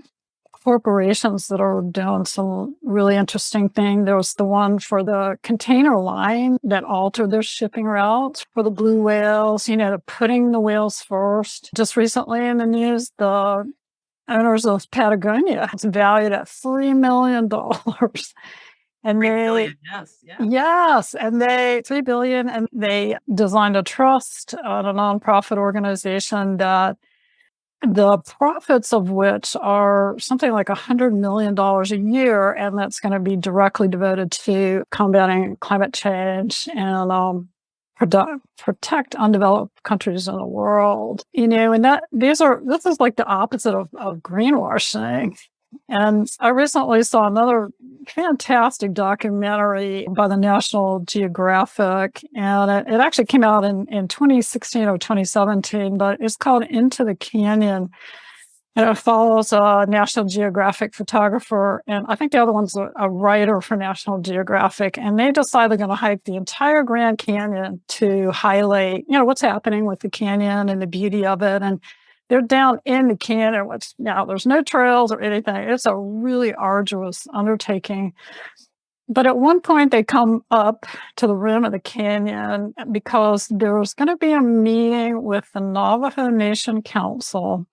corporations that are doing some really interesting thing. There was the one for the container line that altered their shipping routes for the blue whales, putting the whales first. Just recently in the news, the owners of Patagonia, it's valued at $3 million. And $3 billion, yes, and $3 billion, and they designed a trust, a nonprofit organization that the profits of which are something like $100 million a year, and that's going to be directly devoted to combating climate change and protect undeveloped countries in the world. And this is like the opposite of greenwashing. And I recently saw another fantastic documentary by the National Geographic, and it actually came out in 2016 or 2017, but it's called Into the Canyon. And it follows a National Geographic photographer, and I think the other one's a writer for National Geographic, and they decide they're going to hike the entire Grand Canyon to highlight, what's happening with the canyon and the beauty of it. And they're down in the canyon, which now there's no trails or anything. It's a really arduous undertaking. But at one point, they come up to the rim of the canyon because there's going to be a meeting with the Navajo Nation Council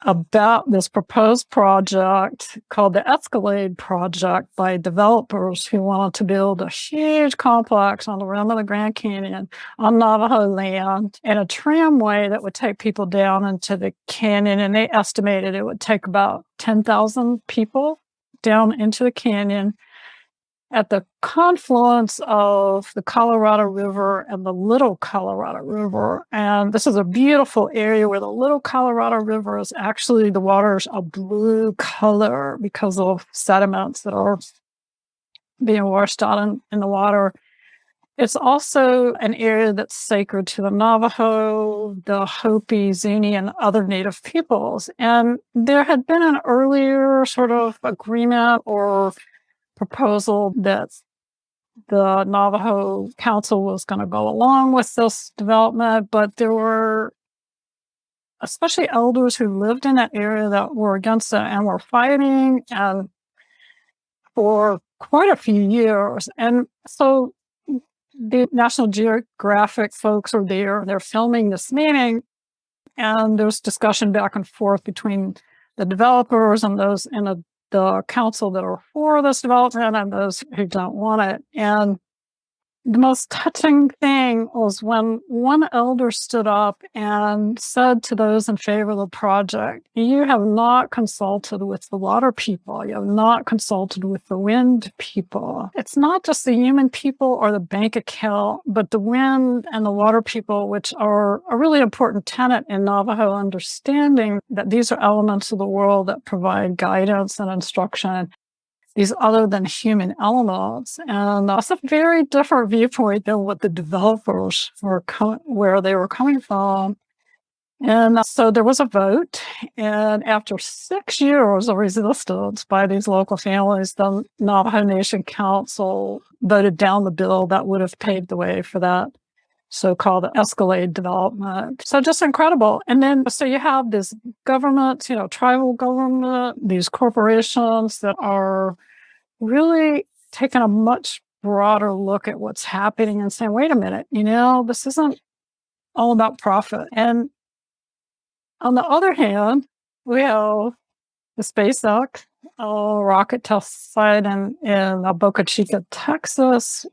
about this proposed project called the Escalade Project by developers who wanted to build a huge complex on the rim of the Grand Canyon on Navajo land and a tramway that would take people down into the canyon. And they estimated it would take about 10,000 people down into the canyon at the confluence of the Colorado River and the Little Colorado River. And this is a beautiful area where the Little Colorado River is actually, the water's a blue color because of sediments that are being washed out in the water. It's also an area that's sacred to the Navajo, the Hopi, Zuni, and other Native peoples. And there had been an earlier sort of agreement or proposal that the Navajo Council was going to go along with this development, but there were especially elders who lived in that area that were against it and were fighting and for quite a few years. And so the National Geographic folks are there, they're filming this meeting, and there's discussion back and forth between the developers and those in the council that are for this development and those who don't want it. And the most touching thing was when one elder stood up and said to those in favor of the project, you have not consulted with the water people. You have not consulted with the wind people. It's not just the human people or the bank account, but the wind and the water people, which are a really important tenet in Navajo understanding that these are elements of the world that provide guidance and instruction, these other than human elements. And that's a very different viewpoint than what the developers were where they were coming from. And so there was a vote. And after 6 years of resistance by these local families, the Navajo Nation Council voted down the bill that would have paved the way for that so-called Escalade development. So just incredible. And then, so you have this government, tribal government, these corporations that are really taking a much broader look at what's happening and saying, wait a minute, this isn't all about profit. And on the other hand, we have the SpaceX rocket test site in Boca Chica, Texas.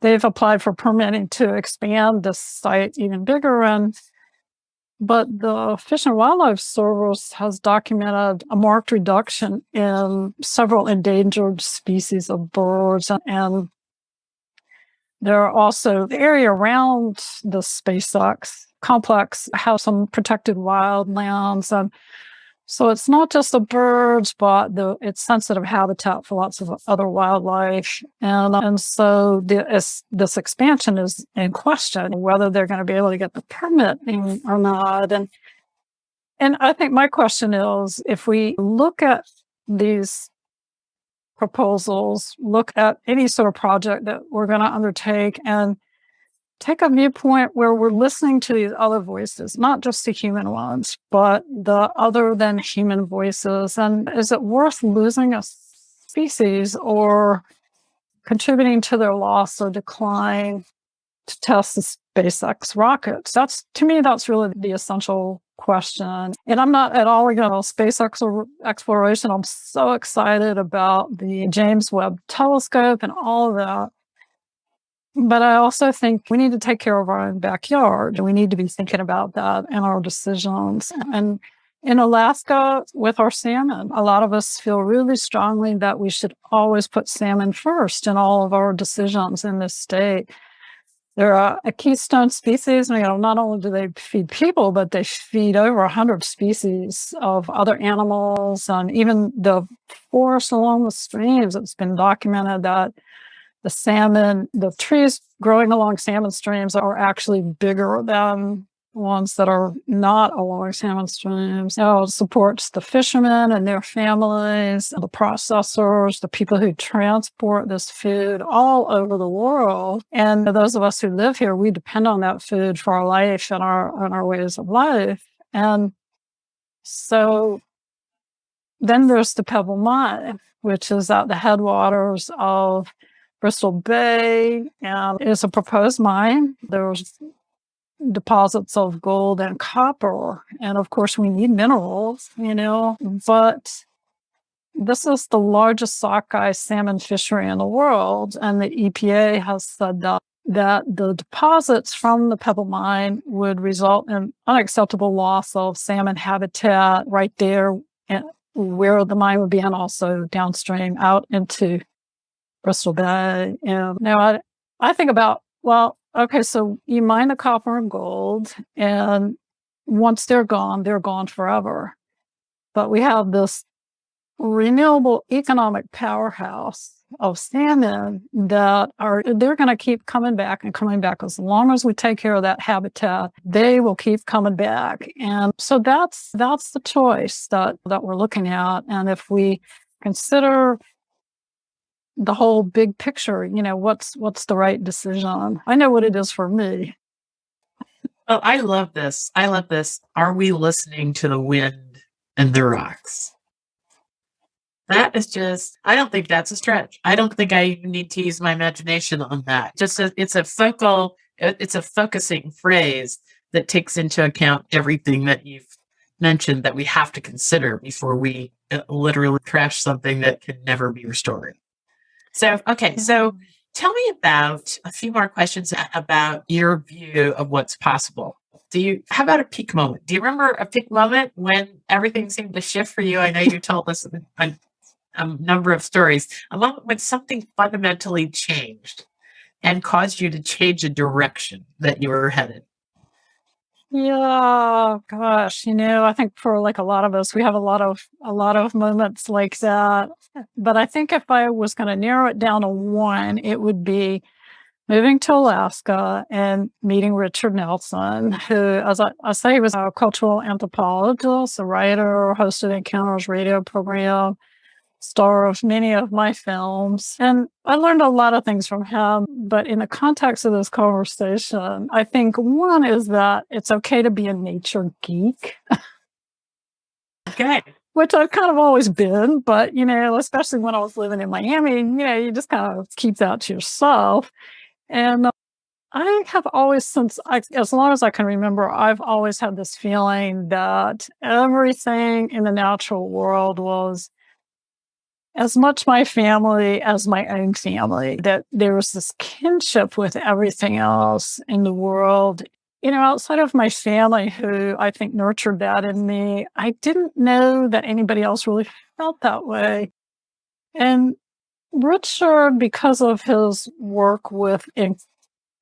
They've applied for permitting to expand this site even bigger. But the Fish and Wildlife Service has documented a marked reduction in several endangered species of birds. And there are also the area around the SpaceX complex has some protected wildlands. And so it's not just the birds, but it's sensitive habitat for lots of other wildlife. And so this expansion is in question, whether they're going to be able to get the permitting or not. And I think my question is, if we look at these proposals, look at any sort of project that we're going to undertake and take a viewpoint where we're listening to these other voices, not just the human ones, but the other than human voices. And is it worth losing a species or contributing to their loss or decline to test the SpaceX rockets? To me, that's really the essential question. And I'm not at all against space exploration. I'm so excited about the James Webb Telescope and all of that. But I also think we need to take care of our own backyard. We need to be thinking about that in our decisions. And in Alaska, with our salmon, a lot of us feel really strongly that we should always put salmon first in all of our decisions in this state. They're a keystone species. Not only do they feed people, but they feed over 100 species of other animals. And even the forest along the streams, it's been documented that the trees growing along salmon streams are actually bigger than ones that are not along salmon streams. It supports the fishermen and their families, the processors, the people who transport this food all over the world. And those of us who live here, we depend on that food for our life and our ways of life. And so then there's the Pebble Mine, which is at the headwaters of Bristol Bay, and is a proposed mine. There's deposits of gold and copper. And of course, we need minerals, but this is the largest sockeye salmon fishery in the world. And the EPA has said that the deposits from the Pebble Mine would result in unacceptable loss of salmon habitat right there where the mine would be, and also downstream out into Bristol Bay. And now I think about, so you mine the copper and gold, and once they're gone forever. But we have this renewable economic powerhouse of salmon they're going to keep coming back and coming back. As long as we take care of that habitat, they will keep coming back. And so that's the choice that we're looking at. And if we consider the whole big picture, what's the right decision? I know what it is for me. Oh, I love this. Are we listening to the wind and the rocks? That is just, I don't think that's a stretch. I don't think I even need to use my imagination on that. It's a focusing phrase that takes into account everything that you've mentioned that we have to consider before we literally trash something that can never be restored. So Tell me about a few more questions about your view of what's possible. How about a peak moment? Do you remember a peak moment when everything seemed to shift for you? I know you told us a number of stories, a moment when something fundamentally changed and caused you to change the direction that you were headed. Yeah, gosh, I think for like a lot of us, we have a lot of moments like that. But I think if I was going to narrow it down to one, it would be moving to Alaska and meeting Richard Nelson, who, as I say, he was a cultural anthropologist, a writer, hosted Encounters radio program, star of many of my films. And I learned a lot of things from him. But in the context of this conversation, I think one is that it's okay to be a nature geek, Okay. which I've kind of always been. But, especially when I was living in Miami, you just kind of keep that to yourself. And I have always, as long as I can remember, I've always had this feeling that everything in the natural world was as much my family as my own family, that there was this kinship with everything else in the world. Outside of my family, who I think nurtured that in me, I didn't know that anybody else really felt that way. And Richard, because of his work in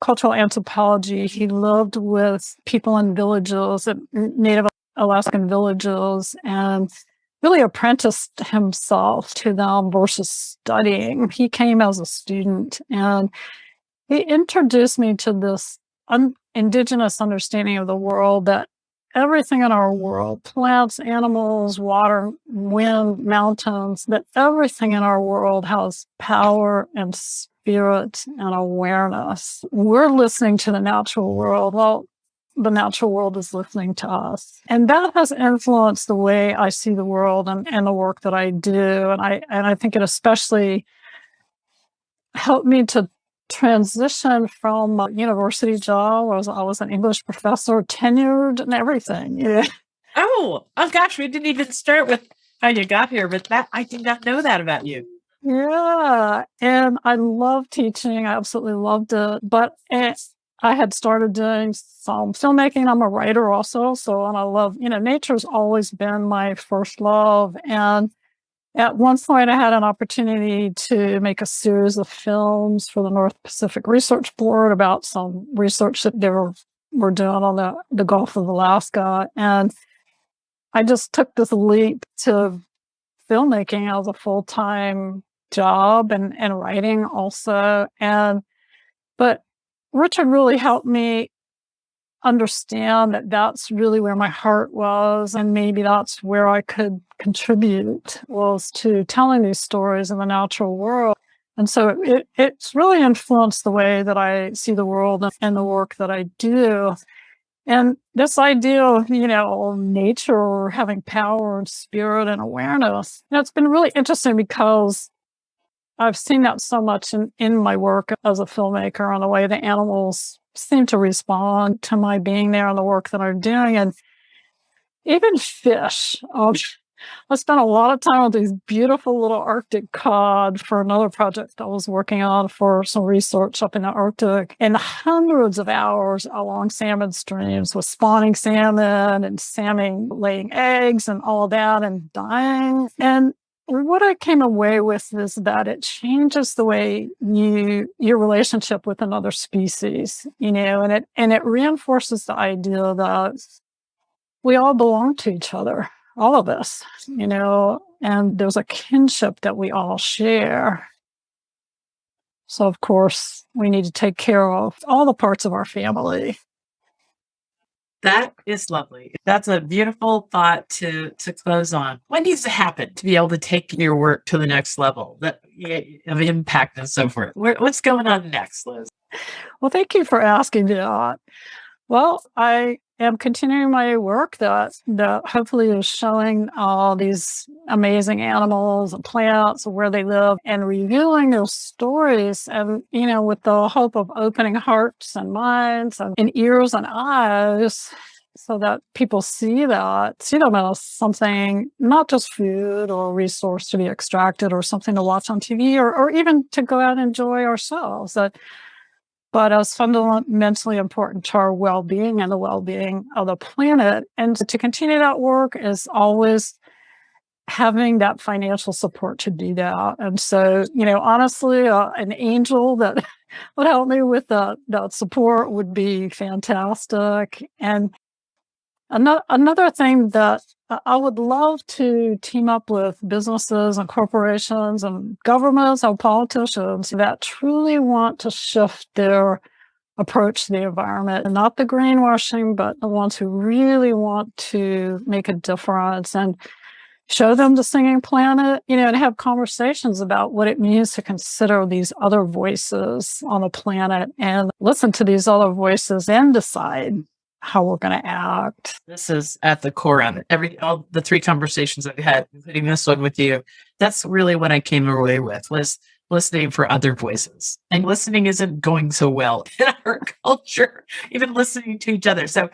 cultural anthropology, he lived with people in villages, Native Alaskan villages, and really apprenticed himself to them versus studying. He came as a student, and he introduced me to this indigenous understanding of the world, that everything in our world, plants, animals, water, wind, mountains, that everything in our world has power and spirit and awareness. We're listening to the natural world. Well, the natural world is listening to us. And that has influenced the way I see the world and the work that I do. And I think it especially helped me to transition from a university job. I was an English professor, tenured and everything. Yeah. Oh gosh, we didn't even start with how you got here, but I did not know that about you. Yeah. And I love teaching. I absolutely loved it. But I had started doing some filmmaking. I'm a writer also. And I love, nature's always been my first love. And at one point, I had an opportunity to make a series of films for the North Pacific Research Board about some research that they were doing on the Gulf of Alaska. And I just took this leap to filmmaking as a full-time job and writing also. But Richard really helped me understand that that's really where my heart was, and maybe that's where I could contribute, was to telling these stories in the natural world. And so it's really influenced the way that I see the world and the work that I do. And this idea of, nature having power and spirit and awareness, it's been really interesting because I've seen that so much in my work as a filmmaker, on the way the animals seem to respond to my being there and the work that I'm doing. And even fish. I spent a lot of time with these beautiful little Arctic cod for another project I was working on for some research up in the Arctic, and hundreds of hours along salmon streams with spawning salmon and salmon laying eggs and all of that and dying. And what I came away with is that it changes the way your relationship with another species, and it reinforces the idea that we all belong to each other, all of us, and there's a kinship that we all share. So of course, we need to take care of all the parts of our family. That is lovely. That's a beautiful thought to close on. What needs to happen to be able to take your work to the next level of impact and so forth? What's going on next, Liz? Well, thank you for asking that. Well, I am continuing my work that hopefully is showing all these amazing animals and plants and where they live, and revealing those stories, and with the hope of opening hearts and minds and ears and eyes so that people see them as something, not just food or resource to be extracted or something to watch on TV or even to go out and enjoy ourselves, but as fundamentally important to our well-being and the well-being of the planet. And to continue that work is always having that financial support to do that. And so, honestly, an angel that would help me with that support would be fantastic. And another thing that I would love to team up with businesses and corporations and governments and politicians that truly want to shift their approach to the environment, and not the greenwashing, but the ones who really want to make a difference and show them the singing planet, and have conversations about what it means to consider these other voices on the planet and listen to these other voices and decide how we're going to act. This is at the core of it. All the three conversations I've had, including this one with you, that's really what I came away with, was listening for other voices. And listening isn't going so well in our culture, even listening to each other. So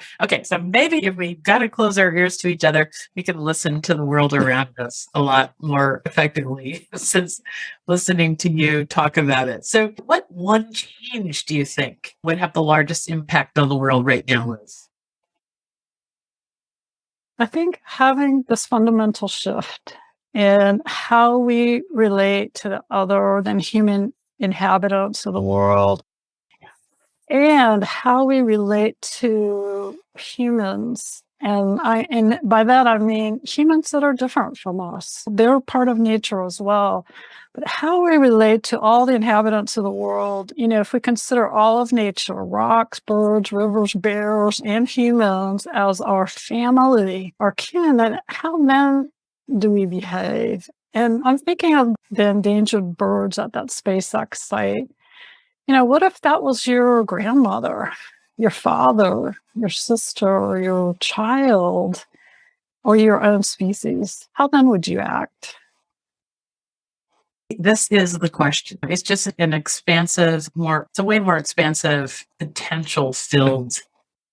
maybe if we've got to close our ears to each other, we can listen to the world around us a lot more effectively since listening to you talk about it. So what one change do you think would have the largest impact on the world right now, Liz? I think having this fundamental shift in how we relate to the other than human inhabitants of the world, and how we relate to humans. And by that, I mean humans that are different from us. They're part of nature as well. But how we relate to all the inhabitants of the world, if we consider all of nature, rocks, birds, rivers, bears, and humans as our family, our kin, then how then do we behave? And I'm thinking of the endangered birds at that SpaceX site. What if that was your grandmother, your father, your sister, your child, or your own species? How then would you act? This is the question. It's just it's a way more expansive, potential filled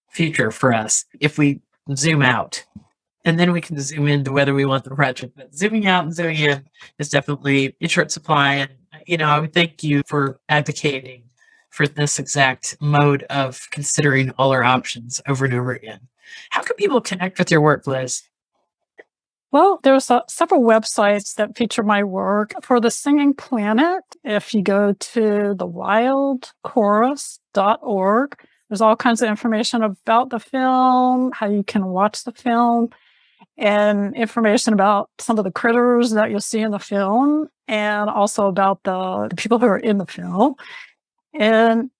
future for us if we zoom out. And then we can zoom into whether we want the project. But zooming out and zooming in is definitely in short supply. And, I would thank you for advocating for this exact mode of considering all our options over and over again. How can people connect with your work, Liz? Well, there's several websites that feature my work. For The Singing Planet, if you go to thewildchorus.org, there's all kinds of information about the film, how you can watch the film, and information about some of the critters that you'll see in the film, and also about the people who are in the film. And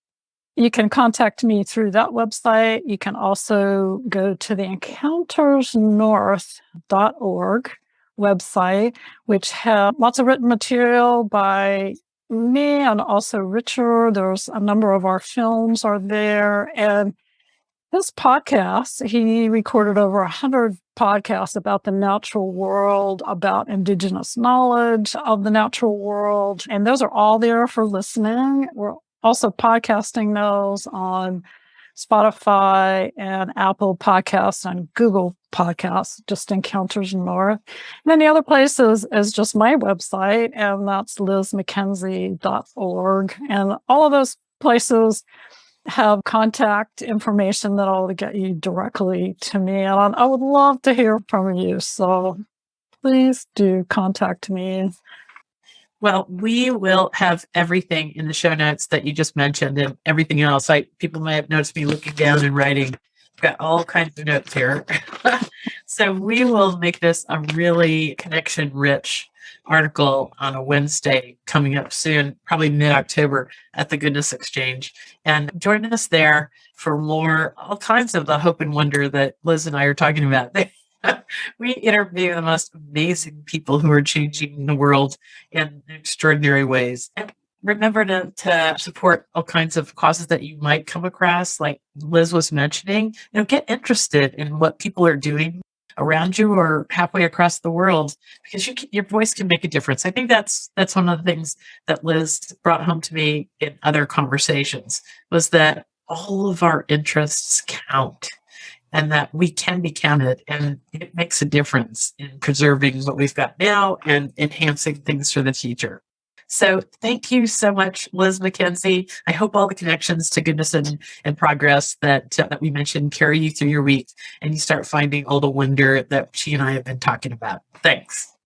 you can contact me through that website. You can also go to the encountersnorth.org website, which has lots of written material by me and also Richard. There's a number of our films are there. And this podcast, he recorded over 100 podcasts about the natural world, about indigenous knowledge of the natural world. And those are all there for listening. We're also podcasting those on Spotify and Apple Podcasts and Google Podcasts, just Encounters North. And then the other place is just my website, and that's lizmckenzie.org. And all of those places have contact information that'll get you directly to me. And I would love to hear from you. So please do contact me. Well, we will have everything in the show notes that you just mentioned and everything else. People may have noticed me looking down and writing. I've got all kinds of notes here. So we will make this a really connection-rich article on a Wednesday coming up soon, probably mid-October at the Goodness Exchange. And join us there for more, all kinds of the hope and wonder that Liz and I are talking about. We interview the most amazing people who are changing the world in extraordinary ways. And remember to support all kinds of causes that you might come across, like Liz was mentioning. Get interested in what people are doing around you or halfway across the world, because your voice can make a difference. I think that's one of the things that Liz brought home to me in other conversations, was that all of our interests count. and that we can be counted, and it makes a difference in preserving what we've got now and enhancing things for the future. So thank you so much, Liz McKenzie. I hope all the connections to goodness and progress that we mentioned carry you through your week, and you start finding all the wonder that she and I have been talking about. Thanks.